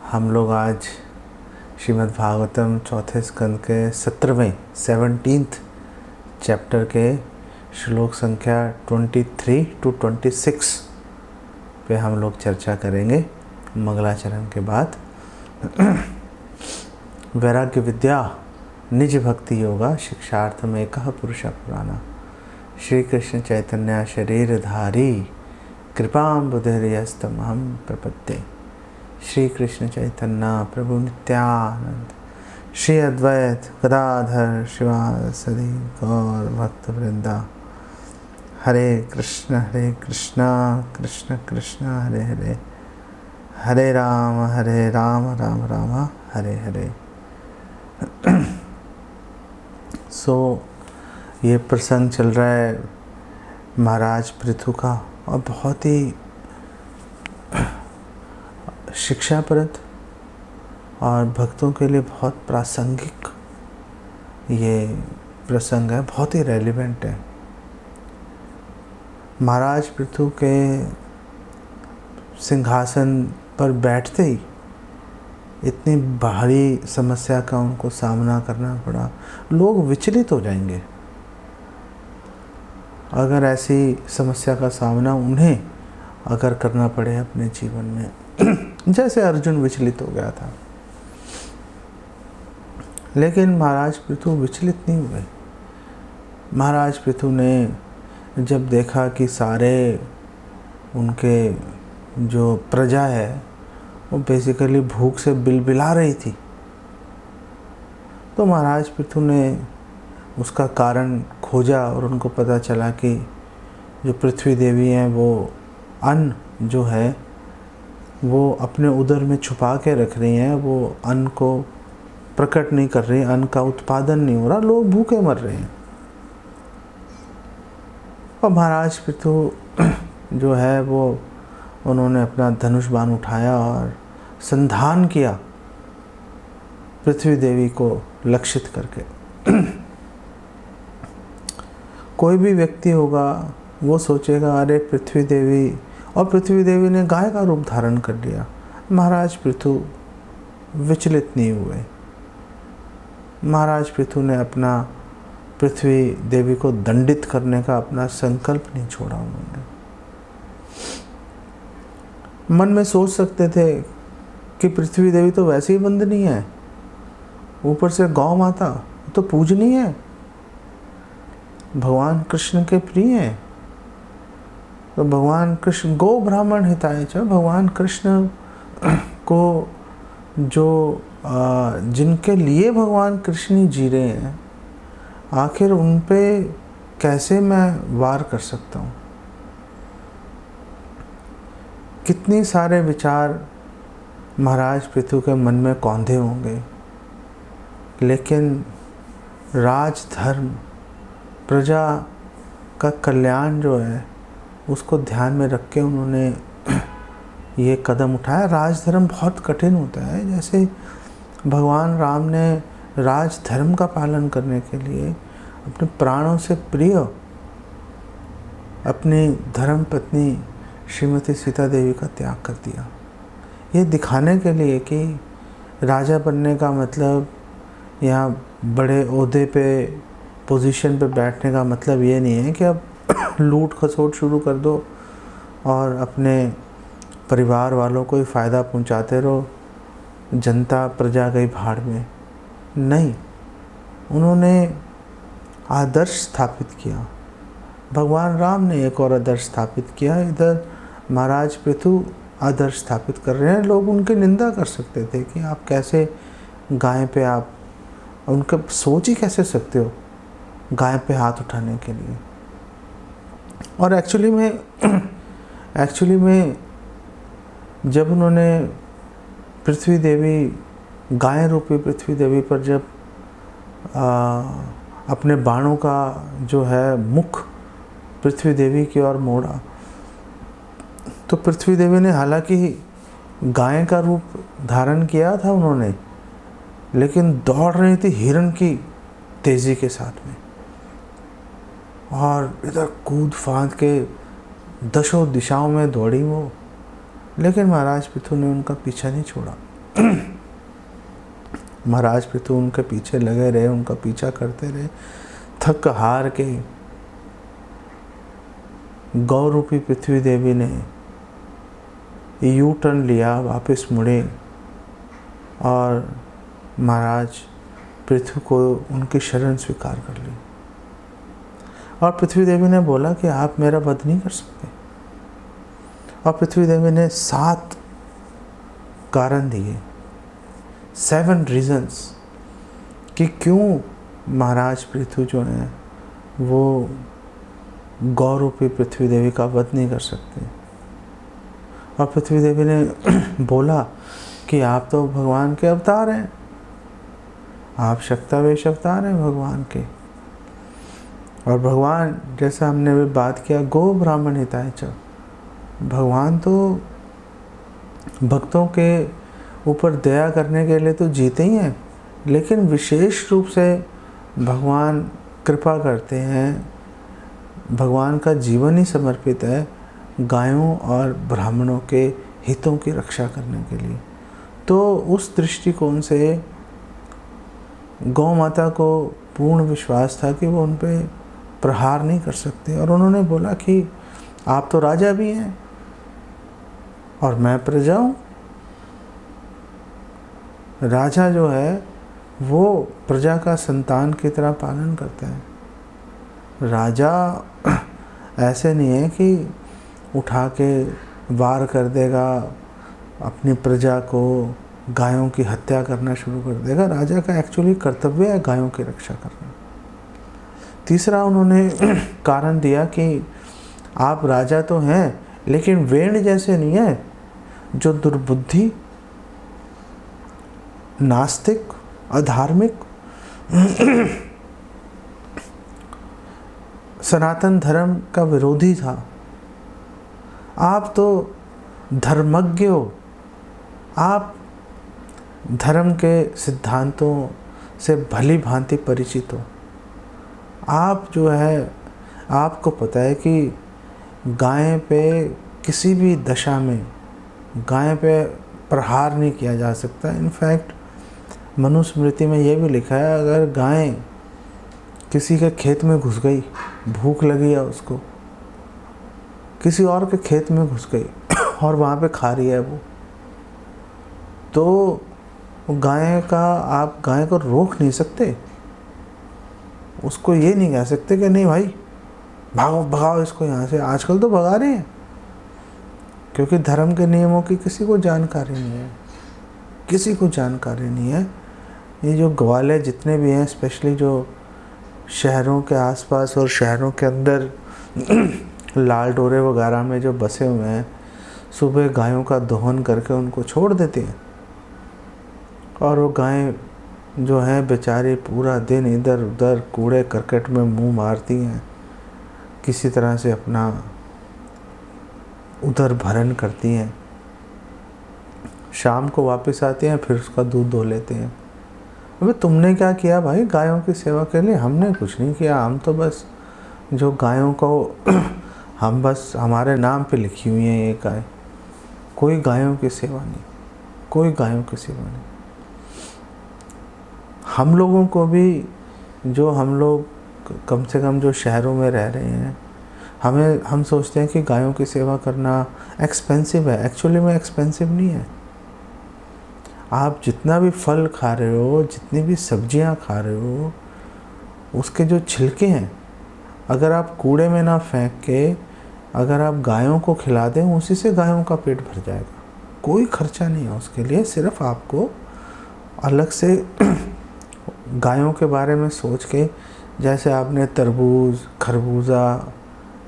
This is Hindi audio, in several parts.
हम लोग आज श्रीमद् भागवतम चौथे स्कंद के 17th चैप्टर के श्लोक संख्या 23 to 26 पे हम लोग चर्चा करेंगे मंगलाचरण के बाद। वैराग्य विद्या निज भक्ति योगा शिक्षार्थम एकः पुरुषः पुराना। श्री कृष्ण चैतन्य शरीरधारी कृपाम्बुधिर्यस्तमहं प्रपद्ये। श्री कृष्ण चैतन्य प्रभु नित्यानंद श्री अद्वैत गदाधर शिवासदि गौर भक्त वृंदा। हरे कृष्ण कृष्ण कृष्ण हरे हरे, हरे राम राम राम हरे हरे। ये प्रसंग चल रहा है महाराज पृथु का और बहुत ही शिक्षाप्रद और भक्तों के लिए बहुत प्रासंगिक ये प्रसंग है, बहुत ही रेलिवेंट है। महाराज पृथु के सिंहासन पर बैठते ही इतनी भारी समस्या का उनको सामना करना पड़ा। लोग विचलित हो जाएंगे अगर ऐसी समस्या का सामना उन्हें अगर करना पड़े अपने जीवन में, जैसे अर्जुन विचलित हो गया था। लेकिन महाराज पृथु विचलित नहीं हुए। महाराज पृथु ने जब देखा कि सारे उनके जो प्रजा है वो बेसिकली भूख से बिलबिला रही थी, तो महाराज पृथु ने उसका कारण खोजा और उनको पता चला कि जो पृथ्वी देवी हैं वो अन्न जो है वो अपने उदर में छुपा के रख रही हैं, वो अन्न को प्रकट नहीं कर रही, अन्न का उत्पादन नहीं हो रहा, लोग भूखे मर रहे हैं। और महाराज पृथु जो है वो उन्होंने अपना धनुष बाण उठाया और संधान किया पृथ्वी देवी को लक्षित करके। कोई भी व्यक्ति होगा वो सोचेगा अरे पृथ्वी देवी, और पृथ्वी देवी ने गाय का रूप धारण कर लिया। महाराज पृथु विचलित नहीं हुए। महाराज पृथु ने अपना पृथ्वी देवी को दंडित करने का अपना संकल्प नहीं छोड़ा। उन्होंने मन में सोच सकते थे कि पृथ्वी देवी तो वैसे ही वंदनीय है, ऊपर से गौ माता तो पूजनीय है, भगवान कृष्ण के प्रिय हैं। तो भगवान कृष्ण गो ब्राह्मण हिताय च, भगवान कृष्ण को जो जिनके लिए भगवान कृष्ण ही जी रहे हैं, आखिर उन पे कैसे मैं वार कर सकता हूँ। कितनी सारे विचार महाराज पृथु के मन में कौंधे होंगे, लेकिन राजधर्म प्रजा का कल्याण जो है उसको ध्यान में रख के उन्होंने ये कदम उठाया। राजधर्म बहुत कठिन होता है। जैसे भगवान राम ने राजधर्म का पालन करने के लिए अपने प्राणों से प्रिय अपनी धर्म पत्नी श्रीमती सीता देवी का त्याग कर दिया। ये दिखाने के लिए कि राजा बनने का मतलब या बड़े ओहदे पे पोजीशन पे बैठने का मतलब ये नहीं है कि अब लूट खसोट शुरू कर दो और अपने परिवार वालों को ही फ़ायदा पहुंचाते रहो, जनता प्रजा गई भाड़ में। नहीं, उन्होंने आदर्श स्थापित किया। भगवान राम ने एक और आदर्श स्थापित किया, इधर महाराज पृथु आदर्श स्थापित कर रहे हैं। लोग उनकी निंदा कर सकते थे कि आप कैसे गाय पे, आप उनका सोच ही कैसे सकते हो गाय पे हाथ उठाने के लिए। और एक्चुअली में जब उन्होंने पृथ्वी देवी, गाय रूपी पृथ्वी देवी पर जब अपने बाणों का जो है मुख पृथ्वी देवी की ओर मोड़ा, तो पृथ्वी देवी ने हालांकि गाय का रूप धारण किया था उन्होंने, लेकिन दौड़ रही थी हिरण की तेज़ी के साथ में, और इधर कूद फांद के दशों दिशाओं में दौड़ी वो। लेकिन महाराज पृथु ने उनका पीछा नहीं छोड़ा। महाराज पृथु उनके पीछे लगे रहे, उनका पीछा करते रहे। थक हार के गौ रूपी पृथ्वी देवी ने यू टर्न लिया, वापस मुड़े और महाराज पृथ्वी को उनकी शरण स्वीकार कर ली। और पृथ्वी देवी ने बोला कि आप मेरा वध नहीं कर सकते। और पृथ्वी देवी ने 7 कारण दिए, 7 रीजंस कि क्यों महाराज पृथु जो हैं वो गौ रूपी पृथ्वी देवी का वध नहीं कर सकते। और पृथ्वी देवी ने बोला कि आप तो भगवान के अवतार हैं, आप शक्तावेश अवतार हैं भगवान के। और भगवान, जैसा हमने भी बात किया, गो ब्राह्मण हिताय च, भगवान तो भक्तों के ऊपर दया करने के लिए तो जीते ही हैं, लेकिन विशेष रूप से भगवान कृपा करते हैं, भगवान का जीवन ही समर्पित है गायों और ब्राह्मणों के हितों की रक्षा करने के लिए। तो उस दृष्टिकोण से गौ माता को पूर्ण विश्वास था कि वो उन पे प्रहार नहीं कर सकते। और उन्होंने बोला कि आप तो राजा भी हैं और मैं प्रजा हूँ। राजा जो है वो प्रजा का संतान की तरह पालन करता है। राजा ऐसे नहीं है कि उठा के वार कर देगा, अपनी प्रजा को गायों की हत्या करना शुरू कर देगा। राजा का एक्चुअली कर्तव्य है गायों की रक्षा करना। तीसरा उन्होंने कारण दिया कि आप राजा तो हैं, लेकिन वेण जैसे नहीं है जो दुर्बुद्धि, नास्तिक, अधार्मिक, सनातन धर्म का विरोधी था। आप तो धर्मज्ञ हो, आप धर्म के सिद्धांतों से भली भांति परिचित हो। आप जो है, आपको पता है कि गाय पे किसी भी दशा में गाय पे प्रहार नहीं किया जा सकता। इनफैक्ट मनुस्मृति में ये भी लिखा है, अगर गाय किसी के खेत में घुस गई, भूख लगी है उसको, किसी और के खेत में घुस गई और वहाँ पे खा रही है वो, तो गाय का, आप गाय को रोक नहीं सकते। उसको ये नहीं कह सकते कि नहीं भाई भागो, भगाओ इसको यहाँ से। आजकल तो भगा रहे हैं, क्योंकि धर्म के नियमों की किसी को जानकारी नहीं है, किसी को जानकारी नहीं है। ये जो ग्वाले जितने भी हैं, स्पेशली जो शहरों के आसपास और शहरों के अंदर लाल डोरे वगैरह में जो बसे हुए हैं, सुबह गायों का दोहन करके उनको छोड़ देते हैं। और वो गायें जो हैं बेचारी पूरा दिन इधर उधर कूड़े करकट में मुंह मारती हैं, किसी तरह से अपना उधर भरण करती हैं, शाम को वापस आती हैं, फिर उसका दूध दो लेते हैं। अबे तुमने क्या किया भाई गायों की सेवा के लिए? हमने कुछ नहीं किया, हम तो बस जो गायों को हम बस हमारे नाम पे लिखी हुई है ये गाय, कोई गायों की सेवा नहीं, कोई गायों की सेवा नहीं। हम लोगों को भी, जो हम लोग कम से कम जो शहरों में रह रहे हैं, हम सोचते हैं कि गायों की सेवा करना एक्सपेंसिव है। एक्चुअली में एक्सपेंसिव नहीं है। आप जितना भी फल खा रहे हो, जितनी भी सब्जियां खा रहे हो, उसके जो छिलके हैं, अगर आप कूड़े में ना फेंक के अगर आप गायों को खिला दें, उसी से गायों का पेट भर जाएगा। कोई खर्चा नहीं है उसके लिए। सिर्फ आपको अलग से गायों के बारे में सोच के, जैसे आपने तरबूज, खरबूजा,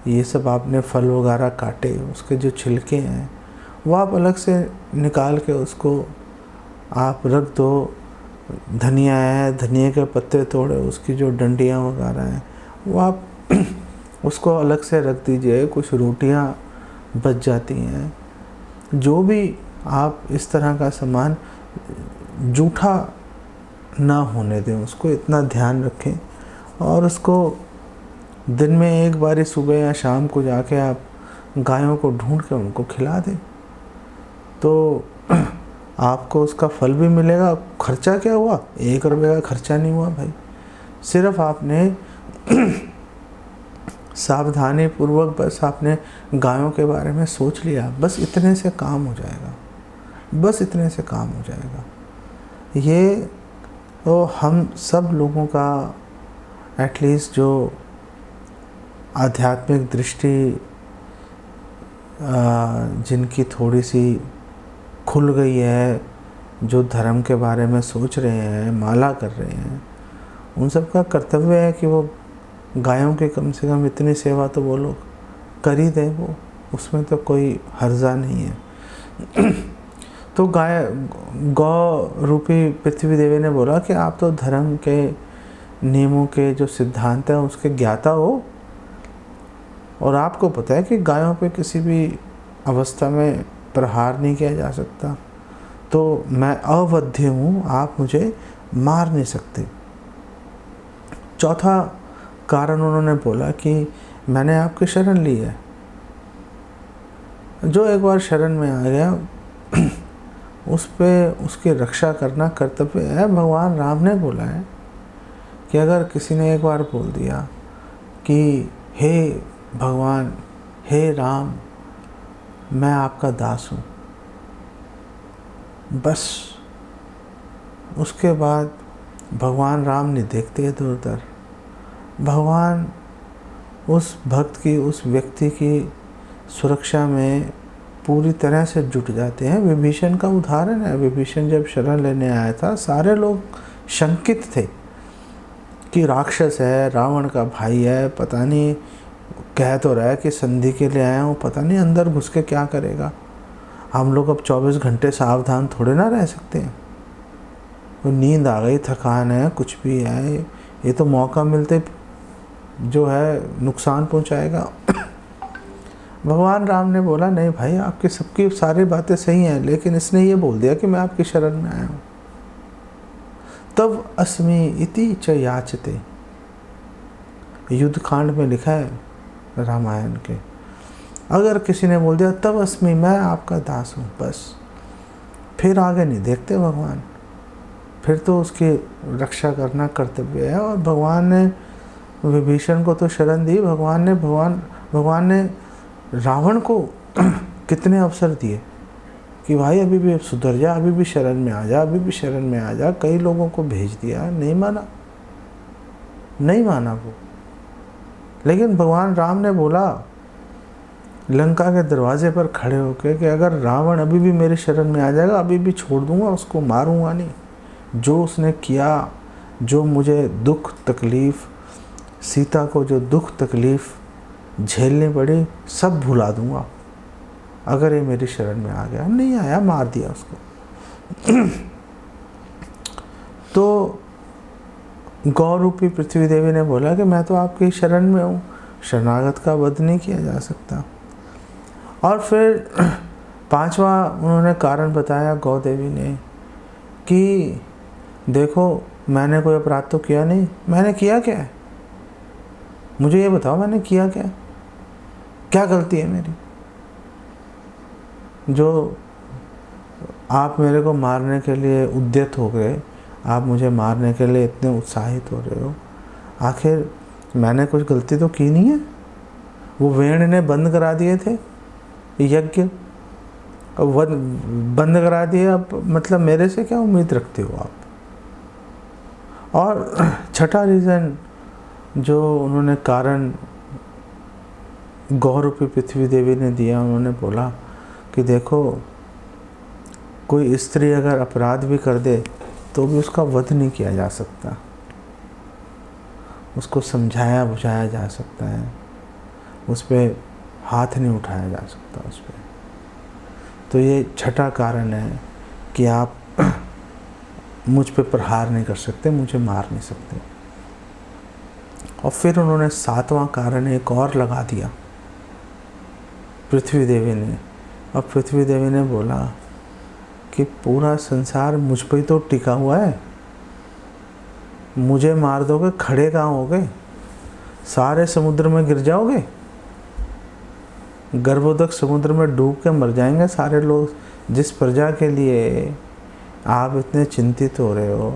ये सब आपने फल वगैरह काटे, उसके जो छिलके हैं वो आप अलग से निकाल के उसको आप रख दो। धनिया है, धनिया के पत्ते तोड़े, उसकी जो डंडियाँ वगैरह हैं वो आप उसको अलग से रख दीजिए। कुछ रोटियाँ बच जाती हैं। जो भी आप इस तरह का सामान जूठा ना होने दें, उसको इतना ध्यान रखें। और उसको दिन में एक बारी सुबह या शाम को जाके आप गायों को ढूंढ के उनको खिला दें, तो आपको उसका फल भी मिलेगा। खर्चा क्या हुआ? 1 रुपये का खर्चा नहीं हुआ भाई। सिर्फ आपने सावधानी पूर्वक बस आपने गायों के बारे में सोच लिया, बस इतने से काम हो जाएगा, बस इतने से काम हो जाएगा। ये तो हम सब लोगों का एटलीस्ट जो आध्यात्मिक दृष्टि जिनकी थोड़ी सी खुल गई है, जो धर्म के बारे में सोच रहे हैं, माला कर रहे हैं, उन सब का कर्तव्य है कि वो गायों की कम से कम इतनी सेवा तो वो लोग कर ही दें। वो उसमें तो कोई हर्जा नहीं है। तो गौ रूपी पृथ्वी देवी ने बोला कि आप तो धर्म के नियमों के जो सिद्धांत हैं उसके ज्ञाता हो, और आपको पता है कि गायों पे किसी भी अवस्था में प्रहार नहीं किया जा सकता, तो मैं अवध्य हूँ, आप मुझे मार नहीं सकते। चौथा कारण उन्होंने बोला कि मैंने आपकी शरण ली है। जो एक बार शरण में आ गया उस पे उसकी रक्षा करना कर्तव्य है। भगवान राम ने बोला है कि अगर किसी ने एक बार बोल दिया कि हे भगवान, हे राम, मैं आपका दास हूँ, बस उसके बाद भगवान राम नहीं देखते इधर उधर। भगवान उस भक्त की, उस व्यक्ति की सुरक्षा में पूरी तरह से जुट जाते हैं। विभीषण का उदाहरण है। विभीषण जब शरण लेने आया था, सारे लोग शंकित थे कि राक्षस है, रावण का भाई है, पता नहीं, कह तो रहा है कि संधि के लिए आया हूँ, पता नहीं अंदर घुस के क्या करेगा। हम लोग अब 24 घंटे सावधान थोड़े ना रह सकते हैं। तो नींद आ गई, थकान है, कुछ भी है, ये तो मौका मिलते जो है नुकसान पहुंचाएगा। भगवान राम ने बोला नहीं भाई, आपकी सबकी सारी बातें सही हैं, लेकिन इसने ये बोल दिया कि मैं आपकी शरण में आया हूँ। तब अस्मि इति च याचते, युद्ध कांड में लिखा है रामायण के। अगर किसी ने बोल दिया तब अस्मि, मैं आपका दास हूँ, बस फिर आगे नहीं देखते भगवान, फिर तो उसकी रक्षा करना कर्तव्य है। और भगवान ने विभीषण को तो शरण दी, भगवान ने रावण को कितने अवसर दिए कि भाई अभी भी सुधर जा, अभी भी शरण में आ जा, अभी भी शरण में आ जा। कई लोगों को भेज दिया, नहीं माना वो। लेकिन भगवान राम ने बोला लंका के दरवाजे पर खड़े होकर कि अगर रावण अभी भी मेरी शरण में आ जाएगा, अभी भी छोड़ दूंगा उसको, मारूंगा नहीं। जो उसने किया, जो मुझे दुख तकलीफ़, सीता को जो दुख तकलीफ़ झेलनी पड़ी, सब भुला दूंगा अगर ये मेरी शरण में आ गया। नहीं आया, मार दिया उसको। तो गौ रूपी पृथ्वी देवी ने बोला कि मैं तो आपकी शरण में हूँ, शरणागत का वध नहीं किया जा सकता। और फिर 5वां उन्होंने कारण बताया गौ देवी ने कि देखो, मैंने कोई अपराध तो किया नहीं। मैंने किया क्या है, मुझे ये बताओ, मैंने किया क्या गलती है मेरी जो आप मेरे को मारने के लिए उद्यत हो गए, आप मुझे मारने के लिए इतने उत्साहित हो रहे हो। आखिर मैंने कुछ गलती तो की नहीं है। वो वेण ने बंद करा दिए थे यज्ञ, बंद करा दिए, अब मतलब मेरे से क्या उम्मीद रखते हो आप। और छठा रीज़न जो उन्होंने कारण गौ रूपी पृथ्वी देवी ने दिया, उन्होंने बोला कि देखो, कोई स्त्री अगर अपराध भी कर दे तो भी उसका वध नहीं किया जा सकता, उसको समझाया बुझाया जा सकता है, उस पर हाथ नहीं उठाया जा सकता उस पर। तो ये छठा कारण है कि आप मुझ पे प्रहार नहीं कर सकते, मुझे मार नहीं सकते। और फिर उन्होंने 7वां कारण एक और लगा दिया पृथ्वी देवी ने। और पृथ्वी देवी ने बोला कि पूरा संसार मुझ पर ही तो टिका हुआ है, मुझे मार दोगे, खड़े कहाँ होगे, सारे समुद्र में गिर जाओगे, गर्भोदक समुद्र में डूब के मर जाएंगे सारे लोग। जिस प्रजा के लिए आप इतने चिंतित हो रहे हो,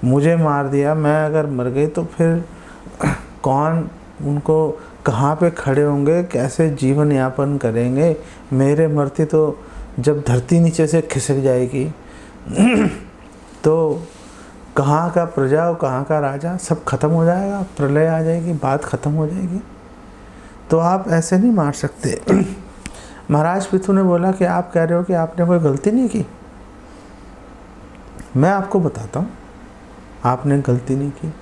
मुझे मार दिया, मैं अगर मर गई तो फिर कौन उनको कहाँ पे खड़े होंगे, कैसे जीवन यापन करेंगे? मेरे मरते तो जब धरती नीचे से खिसक जाएगी तो कहाँ का प्रजा और कहाँ का राजा सब खत्म हो जाएगा, प्रलय आ जाएगी, बात खत्म हो जाएगी। तो आप ऐसे नहीं मार सकते। महाराज पृथु ने बोला कि आप कह रहे हो कि आपने कोई गलती नहीं की। मैं आपको बताता हूँ, आपने गलती नहीं की।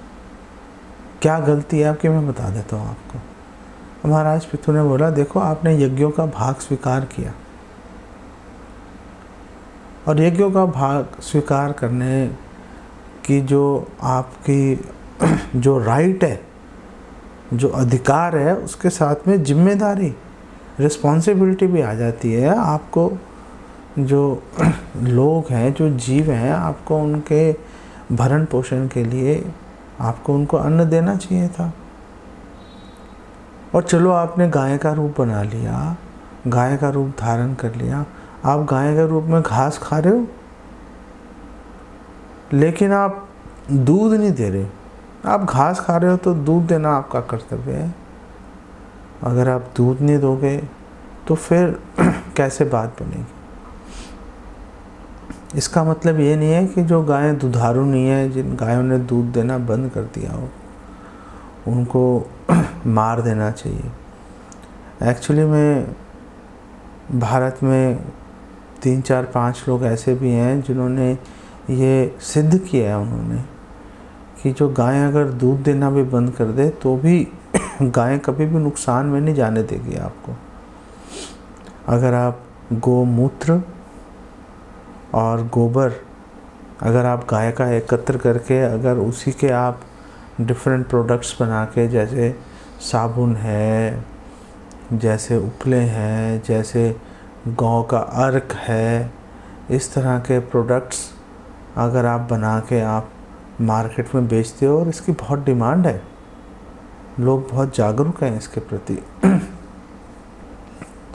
क्या गलती है आपकी, मैं बता देता हूँ आपको। महाराज पृथु ने बोला, देखो आपने यज्ञों का भाग स्वीकार किया, और यज्ञों का भाग स्वीकार करने की जो आपकी जो राइट है, जो अधिकार है, उसके साथ में जिम्मेदारी, रिस्पॉन्सिबिलिटी भी आ जाती है। आपको जो लोग हैं, जो जीव हैं, आपको उनके भरण पोषण के लिए आपको उनको अन्न देना चाहिए था। और चलो आपने गाय का रूप बना लिया, गाय का रूप धारण कर लिया, आप गाय के रूप में घास खा रहे हो, लेकिन आप दूध नहीं दे रहे। आप घास खा रहे हो तो दूध देना आपका कर्तव्य है। अगर आप दूध नहीं दोगे तो फिर कैसे बात बनेगी? इसका मतलब ये नहीं है कि जो गायें दुधारू नहीं है, जिन गायों ने दूध देना बंद कर दिया हो, उनको मार देना चाहिए। एक्चुअली में भारत में 3, 4, 5 लोग ऐसे भी हैं जिन्होंने ये सिद्ध किया है उन्होंने कि जो गाय अगर दूध देना भी बंद कर दे तो भी गाय कभी भी नुकसान में नहीं जाने देगी आपको। अगर आप गोमूत्र और गोबर अगर आप गाय का एकत्र करके अगर उसी के आप डिफरेंट प्रोडक्ट्स बना के, जैसे साबुन है, जैसे उपले हैं, जैसे गौ का अर्क है, इस तरह के प्रोडक्ट्स अगर आप बना के आप मार्केट में बेचते हो, और इसकी बहुत डिमांड है, लोग बहुत जागरूक हैं इसके प्रति,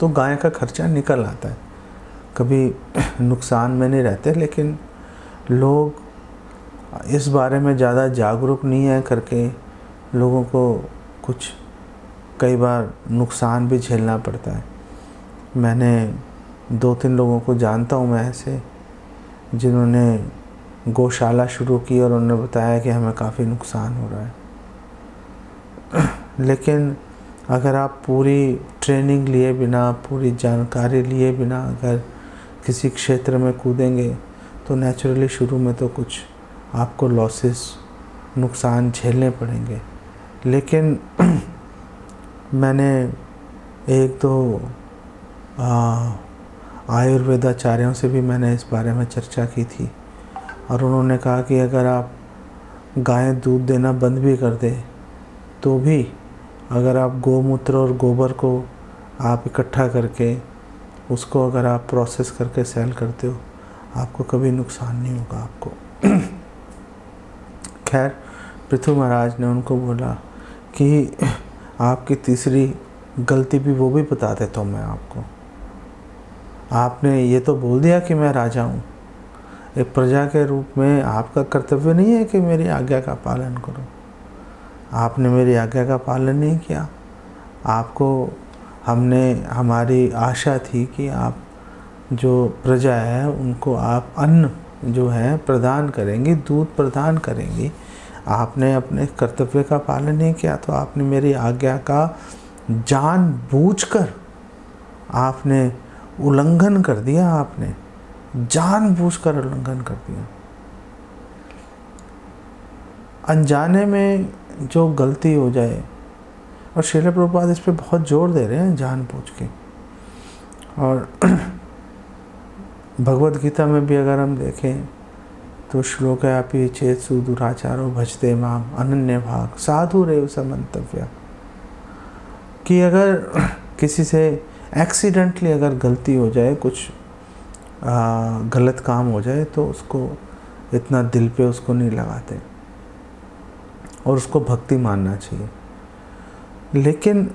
तो गाय का खर्चा निकल आता है, कभी नुकसान में नहीं रहते। लेकिन लोग इस बारे में ज़्यादा जागरूक नहीं है करके लोगों को कुछ कई बार नुकसान भी झेलना पड़ता है। मैंने 2-3 लोगों को जानता हूँ मैं ऐसे, जिन्होंने गौशाला शुरू की और उन्होंने बताया कि हमें काफ़ी नुकसान हो रहा है। लेकिन अगर आप पूरी ट्रेनिंग लिए बिना, पूरी जानकारी लिए बिना अगर किसी क्षेत्र में कूदेंगे तो नेचुरली शुरू में तो कुछ आपको लॉसेस, नुकसान झेलने पड़ेंगे। लेकिन मैंने 1-2 आयुर्वेदाचार्यों से भी मैंने इस बारे में चर्चा की थी, और उन्होंने कहा कि अगर आप गाय दूध देना बंद भी कर दे तो भी अगर आप गोमूत्र और गोबर को आप इकट्ठा करके उसको अगर आप प्रोसेस करके सेल करते हो, आपको कभी नुकसान नहीं होगा आपको। खैर, पृथु महाराज ने उनको बोला कि आपकी तीसरी गलती भी वो भी बता देता हूँ मैं आपको। आपने ये तो बोल दिया कि मैं राजा हूँ, एक प्रजा के रूप में आपका कर्तव्य नहीं है कि मेरी आज्ञा का पालन करो। आपने मेरी आज्ञा का पालन नहीं किया। आपको हमारी आशा थी कि आप जो प्रजा है उनको आप अन्न जो है प्रदान करेंगी, दूध प्रदान करेंगी। आपने अपने कर्तव्य का पालन नहीं किया, तो आपने मेरी आज्ञा का जानबूझकर आपने उल्लंघन कर दिया। आपने जानबूझकर उल्लंघन कर दिया। अनजाने में जो गलती हो जाए, और श्रील प्रभुपाद इस पे बहुत जोर दे रहे हैं, जानबूझ के। और भगवद गीता में भी अगर हम देखें तो श्लोक है, अपि चेत्सु दुराचारो भजते माम अनन्य भाग साधु रेव समंतव्य, कि अगर किसी से एक्सीडेंटली अगर गलती हो जाए, कुछ गलत काम हो जाए, तो उसको इतना दिल पे उसको नहीं लगाते और उसको भक्ति मानना चाहिए। लेकिन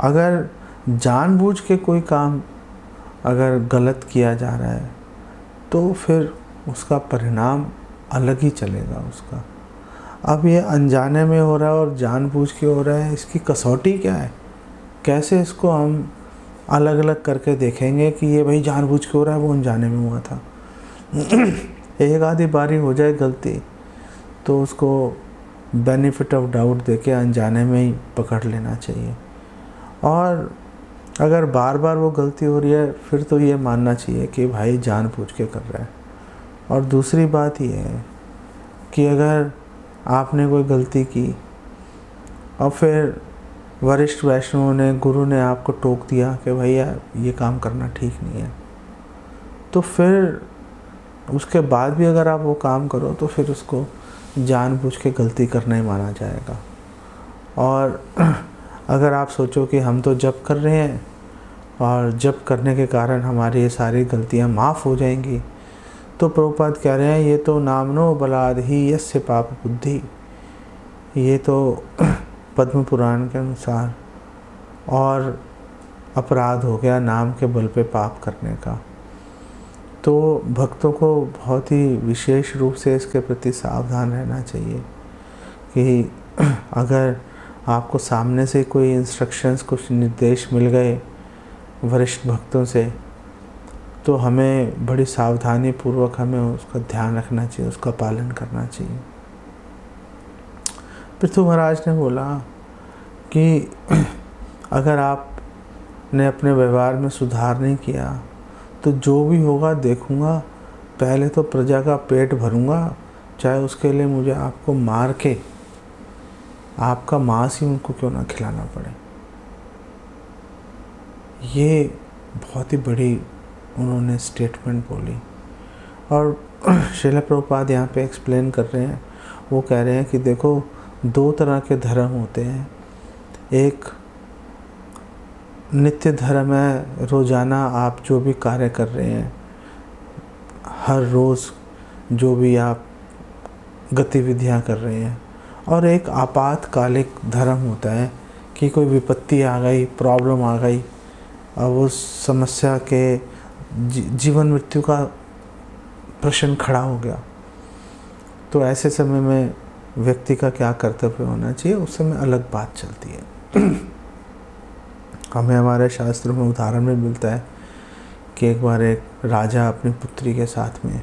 अगर जानबूझ के कोई काम अगर गलत किया जा रहा है तो फिर उसका परिणाम अलग ही चलेगा उसका। अब ये अनजाने में हो रहा है और जानबूझ के हो रहा है, इसकी कसौटी क्या है? कैसे इसको हम अलग अलग करके देखेंगे कि ये भाई जानबूझ के हो रहा है, वो अनजाने में हुआ था। एक आधी बारी हो जाए गलती तो उसको बेनिफिट ऑफ डाउट देके अनजाने में ही पकड़ लेना चाहिए। और अगर बार बार वो गलती हो रही है फिर तो ये मानना चाहिए कि भाई जानबूझ के कर रहा है। और दूसरी बात ये है कि अगर आपने कोई गलती की और फिर वरिष्ठ वैष्णव ने, गुरु ने आपको टोक दिया कि भैया ये काम करना ठीक नहीं है, तो फिर उसके बाद भी अगर आप वो काम करो तो फिर उसको जानबूझ के गलती करना ही माना जाएगा। और अगर आप सोचो कि हम तो जप कर रहे हैं और जप करने के कारण हमारी ये सारी गलतियां माफ़ हो जाएंगी, तो प्रभुपाद कह रहे हैं ये तो नामनो बलाद ही यस्य पाप बुद्धि, ये तो पद्म पुराण के अनुसार और अपराध हो गया नाम के बल पे पाप करने का। तो भक्तों को बहुत ही विशेष रूप से इसके प्रति सावधान रहना चाहिए कि अगर आपको सामने से कोई इंस्ट्रक्शंस, कुछ निर्देश मिल गए वरिष्ठ भक्तों से, तो हमें बड़ी सावधानी पूर्वक हमें उसका ध्यान रखना चाहिए, उसका पालन करना चाहिए। पृथु महाराज ने बोला कि अगर आपने अपने व्यवहार में सुधार नहीं किया तो जो भी होगा देखूंगा, पहले तो प्रजा का पेट भरूंगा, चाहे उसके लिए मुझे आपको मार के आपका मांस ही उनको क्यों ना खिलाना पड़े। ये बहुत ही बड़ी उन्होंने स्टेटमेंट बोली। और श्रील प्रभुपाद यहाँ पे एक्सप्लेन कर रहे हैं, वो कह रहे हैं कि देखो दो तरह के धर्म होते हैं। एक नित्य धर्म है, रोज़ाना आप जो भी कार्य कर रहे हैं, हर रोज़ जो भी आप गतिविधियां कर रहे हैं। और एक आपातकालिक धर्म होता है कि कोई विपत्ति आ गई, प्रॉब्लम आ गई, और उस समस्या के जीवन मृत्यु का प्रश्न खड़ा हो गया, तो ऐसे समय में व्यक्ति का क्या कर्तव्य होना चाहिए, उस समय अलग बात चलती है। हमें हमारे शास्त्रों में उदाहरण में मिलता है कि एक बार एक राजा अपनी पुत्री के साथ में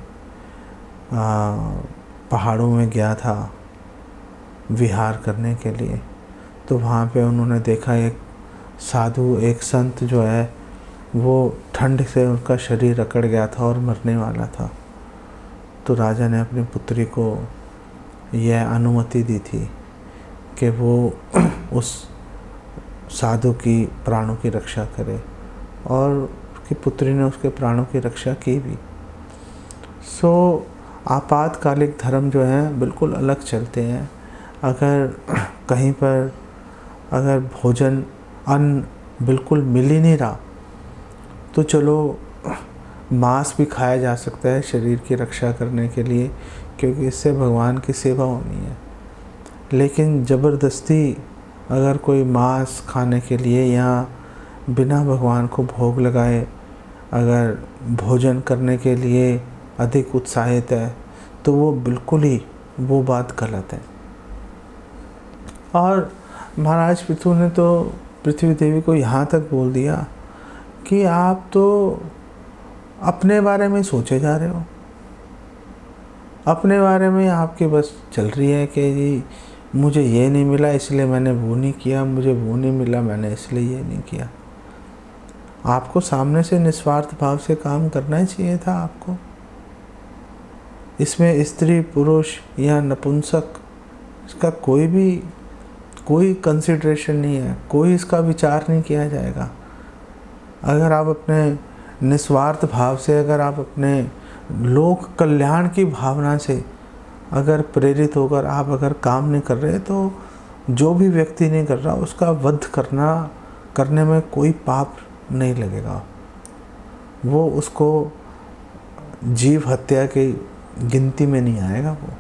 पहाड़ों में गया था विहार करने के लिए। तो वहाँ पे उन्होंने देखा एक साधु, एक संत जो है वो ठंड से उनका शरीर अकड़ गया था और मरने वाला था। तो राजा ने अपनी पुत्री को यह अनुमति दी थी कि वो उस साधु की प्राणों की रक्षा करे, और उसकी पुत्री ने उसके प्राणों की रक्षा की भी। आपातकालिक धर्म जो हैं बिल्कुल अलग चलते हैं। अगर कहीं पर अगर भोजन, अन्न बिल्कुल मिल ही नहीं रहा, तो चलो मांस भी खाया जा सकता है शरीर की रक्षा करने के लिए, क्योंकि इससे भगवान की सेवा होनी है। लेकिन ज़बरदस्ती अगर कोई मांस खाने के लिए या बिना भगवान को भोग लगाए अगर भोजन करने के लिए अधिक उत्साहित है, तो वो बिल्कुल ही वो बात गलत है। और महाराज पृथु ने तो पृथ्वी देवी को यहाँ तक बोल दिया कि आप तो अपने बारे में सोचे जा रहे हो, अपने बारे में आपकी बस चल रही है कि जी मुझे ये नहीं मिला इसलिए मैंने वो नहीं किया, मुझे वो नहीं मिला मैंने इसलिए ये नहीं किया। आपको सामने से निस्वार्थ भाव से काम करना ही चाहिए था आपको। इसमें स्त्री, पुरुष या नपुंसक इसका कोई कंसिडरेशन नहीं है, कोई इसका विचार नहीं किया जाएगा। अगर आप अपने निस्वार्थ भाव से, अगर आप अपने लोक कल्याण की भावना से अगर प्रेरित होकर आप अगर काम नहीं कर रहे, तो जो भी व्यक्ति नहीं कर रहा उसका वध करने में कोई पाप नहीं लगेगा। वो उसको जीव हत्या की गिनती में नहीं आएगा। वो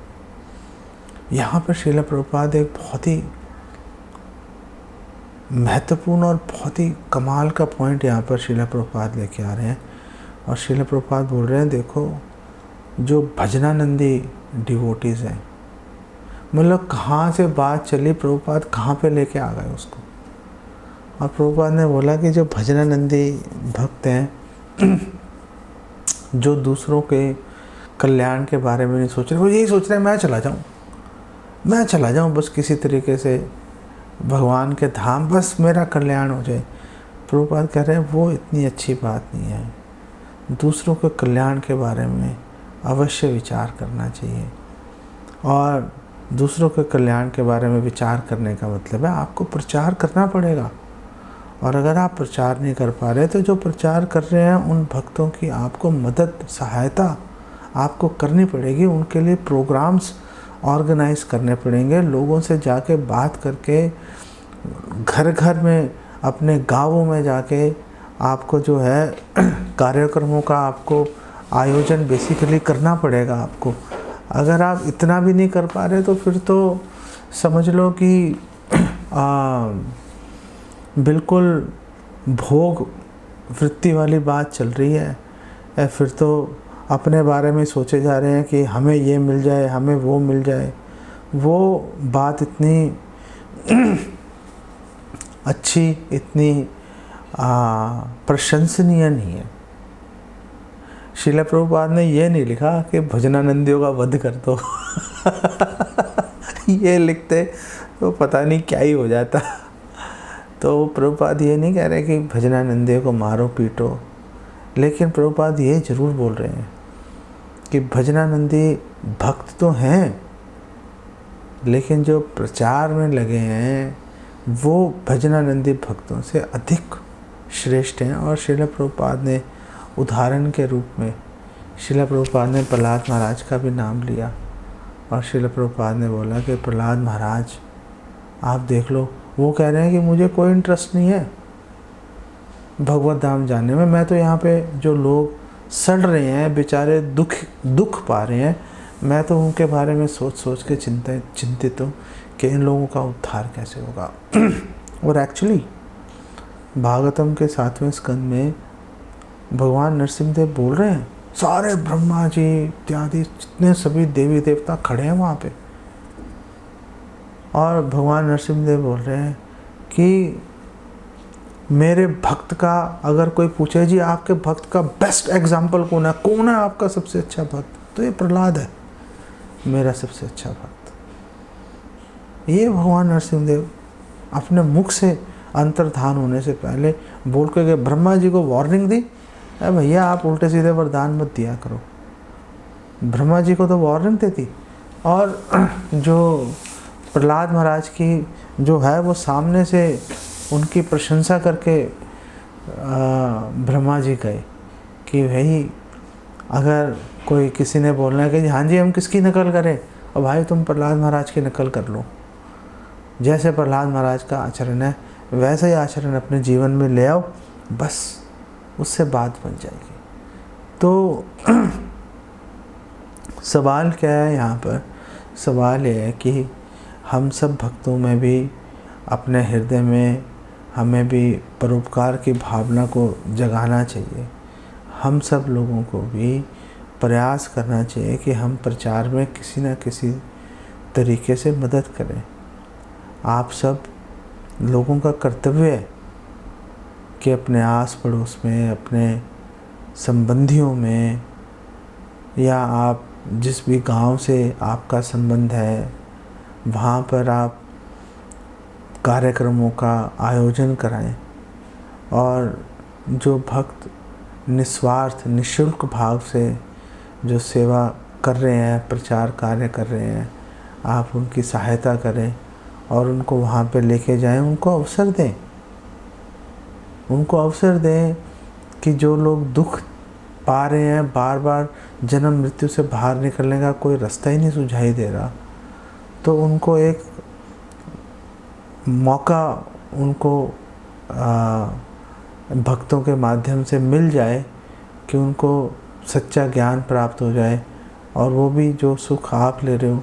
यहाँ पर श्रील प्रभुपाद एक बहुत ही महत्वपूर्ण और बहुत ही कमाल का पॉइंट यहाँ पर श्रील प्रभुपाद लेके आ रहे हैं। और श्रील प्रभुपाद बोल रहे हैं, देखो जो भजनानंदी डिवोटीज़ हैं, मतलब कहाँ से बात चली, प्रभुपाद कहाँ पे लेके आ गए उसको। और प्रभुपाद ने बोला कि जो भजनानंदी भक्त हैं, जो दूसरों के कल्याण के बारे में नहीं सोच रहे, वो यही सोच रहे हैं मैं चला जाऊँ बस किसी तरीके से भगवान के धाम, बस मेरा कल्याण हो जाए। प्रभुपाद कह रहे हैं वो इतनी अच्छी बात नहीं है, दूसरों के कल्याण के बारे में अवश्य विचार करना चाहिए। और दूसरों के कल्याण के बारे में विचार करने का मतलब है आपको प्रचार करना पड़ेगा। और अगर आप प्रचार नहीं कर पा रहे तो जो प्रचार कर रहे हैं उन भक्तों की आपको मदद, सहायता आपको करनी पड़ेगी। उनके लिए प्रोग्राम्स ऑर्गेनाइज करने पड़ेंगे, लोगों से जाके बात करके, घर घर में, अपने गांवों में जाके आपको जो है कार्यक्रमों का आपको आयोजन बेसिकली करना पड़ेगा आपको। अगर आप इतना भी नहीं कर पा रहे तो फिर तो समझ लो कि बिल्कुल भोग वृत्ति वाली बात चल रही है। फिर तो अपने बारे में सोचे जा रहे हैं कि हमें ये मिल जाए, हमें वो मिल जाए। वो बात इतनी अच्छी, इतनी प्रशंसनीय नहीं है। श्रील प्रभुपाद ने ये नहीं लिखा कि भजनानंदियों का वध कर दो ये लिखते तो पता नहीं क्या ही हो जाता। तो प्रभुपाद ये नहीं कह रहे कि भजनानंदियों को मारो पीटो, लेकिन प्रभुपाद ये ज़रूर बोल रहे हैं कि भजनानंदी भक्त तो हैं, लेकिन जो प्रचार में लगे हैं वो भजनानंदी भक्तों से अधिक श्रेष्ठ हैं। और श्रील प्रभुपाद ने उदाहरण के रूप में, श्रील प्रभुपाद ने प्रहलाद महाराज का भी नाम लिया। और श्रील प्रभुपाद ने बोला कि प्रहलाद महाराज आप देख लो, वो कह रहे हैं कि मुझे कोई इंटरेस्ट नहीं है भगवत धाम जाने में, मैं तो यहाँ पे जो लोग सड़ रहे हैं बेचारे, दुख पा रहे हैं, मैं तो उनके बारे में सोच के चिंतित हूँ कि इन लोगों का उद्धार कैसे होगा। और एक्चुअली भागवतम के 7वें स्कंद में भगवान नरसिंहदेव बोल रहे हैं, सारे ब्रह्मा जी इत्यादि जितने सभी देवी देवता खड़े हैं वहाँ पे, और भगवान नरसिंहदेव बोल रहे हैं कि मेरे भक्त का, अगर कोई पूछे जी आपके भक्त का बेस्ट एग्जाम्पल कौन है आपका सबसे अच्छा भक्त, तो ये प्रहलाद है मेरा सबसे अच्छा भक्त। ये भगवान नरसिंहदेव अपने मुख से अंतर्धान होने से पहले बोल के गए, ब्रह्मा जी को वार्निंग दी, अरे भैया आप उल्टे सीधे वरदान मत दिया करो। ब्रह्मा जी को तो वार्निंग देती, और जो प्रहलाद महाराज की जो है वो सामने से उनकी प्रशंसा करके ब्रह्मा जी गए कि भाई अगर कोई किसी ने बोलना है कि हाँ जी हम किसकी नकल करें, और भाई तुम प्रहलाद महाराज की नकल कर लो, जैसे प्रहलाद महाराज का आचरण है वैसा ही आचरण अपने जीवन में ले आओ, बस उससे बात बन जाएगी। तो सवाल क्या है यहाँ पर? सवाल ये है कि हम सब भक्तों में भी अपने हृदय में हमें भी परोपकार की भावना को जगाना चाहिए। हम सब लोगों को भी प्रयास करना चाहिए कि हम प्रचार में किसी न किसी तरीके से मदद करें। आप सब लोगों का कर्तव्य है कि अपने आस पड़ोस में, अपने संबंधियों में, या आप जिस भी गांव से आपका संबंध है वहाँ पर आप कार्यक्रमों का आयोजन कराएं। और जो भक्त निस्वार्थ निःशुल्क भाव से जो सेवा कर रहे हैं, प्रचार कार्य कर रहे हैं, आप उनकी सहायता करें और उनको वहाँ पे लेके जाएं, उनको अवसर दें। उनको अवसर दें कि जो लोग दुख पा रहे हैं, बार बार जन्म मृत्यु से बाहर निकलने का कोई रास्ता ही नहीं सुझाई दे रहा, तो उनको एक मौका उनको भक्तों के माध्यम से मिल जाए कि उनको सच्चा ज्ञान प्राप्त हो जाए, और वो भी जो सुख आप ले रहे हो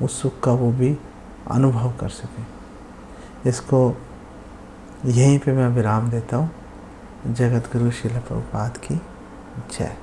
उस सुख का वो भी अनुभव कर सकें। इसको यहीं पे मैं विराम देता हूँ। जगत गुरु श्रील प्रभुपाद की जय।